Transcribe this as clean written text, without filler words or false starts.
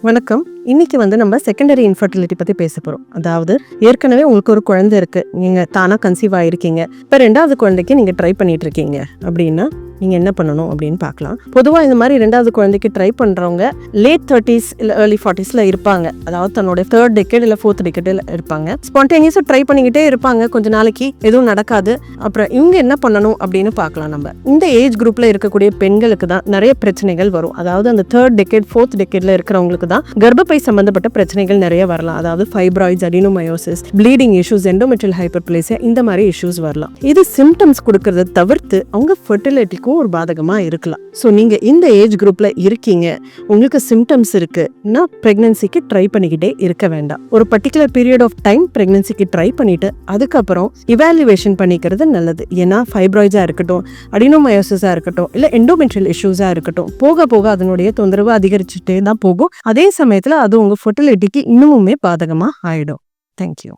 வணக்கம். இன்னைக்கு நம்ம செகண்டரி இன்ஃபர்டிலிட்டி பத்தி பேச போறோம். அதாவது ஏற்கனவே உங்களுக்கு ஒரு குழந்தை இருக்கு, நீங்க தானா கன்சீவ் ஆயிருக்கீங்க, இப்ப 2வது குழந்தைக்கு நீங்க ட்ரை பண்ணிட்டு இருக்கீங்க அப்படின்னா நீங்க என்ன பண்ணணும் அப்படின்னு பார்க்கலாம். பொதுவா இந்த மாதிரி 2வது குழந்தைக்கு ட்ரை பண்றவங்க லேட் 30s இல்ல ஏர்லி 40sல இருப்பாங்க. அதாவது தன்னோட 3rd டெக்கேட் இல்ல 4th டெக்கேட்ல இருப்பாங்க. ஸ்பான்டேனியஸா ட்ரை பண்ணிக்கிட்டே இருப்பாங்க, கொஞ்ச நாளைக்கு எதுவும் நடக்காது. அப்புறம் இவங்க என்ன பண்ணணும் அப்படின்னு பார்க்கலாம். நம்ம இந்த ஏஜ் குரூப்ல இருக்கக்கூடிய பெண்களுக்கு தான் நிறைய பிரச்சனைகள் வரும். அதாவது அந்த 3rd டெக்கேட் 4th டெக்கேட்ல இருக்கிறவங்களுக்கு தான் கர்ப்பப்பை சம்பந்தப்பட்ட பிரச்சனைகள் நிறைய வரலாம். அதாவது fibroids, adenomyosis, bleeding issues, endometrial hyperplasia, இந்த மாதிரி இஷ்யூஸ் வரலாம். இது சிம்டம்ஸ் கொடுக்கறத தவிர்த்து அவங்க ஃபெர்டிலிட்டிக்கும் ஒரு பாதகமா இருக்கலாம். ஸோ நீங்க இந்த ஏஜ் குரூப்ல இருக்கீங்க, உங்களுக்கு சிம்டம்ஸ் இருக்குன்னா பிரெக்னன்சிக்கு ட்ரை பண்ணிக்கிட்டே இருக்க வேண்டாம். ஒரு பர்டிகுலர் பீரியட் ஆஃப் டைம் பிரெக்னன்சிக்கு ட்ரை பண்ணிட்டு அதுக்கப்புறம் இவாலுவேஷன் பண்ணிக்கிறது நல்லது. ஏன்னா ஃபைப்ராய்ட்ஸா இருக்கட்டும், அடினோமயோசிஸா இருக்கட்டும், இல்ல எண்டோமெட்ரியல் இஷ்யூஸா இருக்கட்டும், போக போக அதனுடைய தொந்தரவு அதிகரிச்சுட்டே தான் போகும். அதே சமயத்துல அது உங்க ஃபெர்டிலிட்டிக்கு இன்னுமே பாதகமா ஆயிடும். தேங்க்யூ.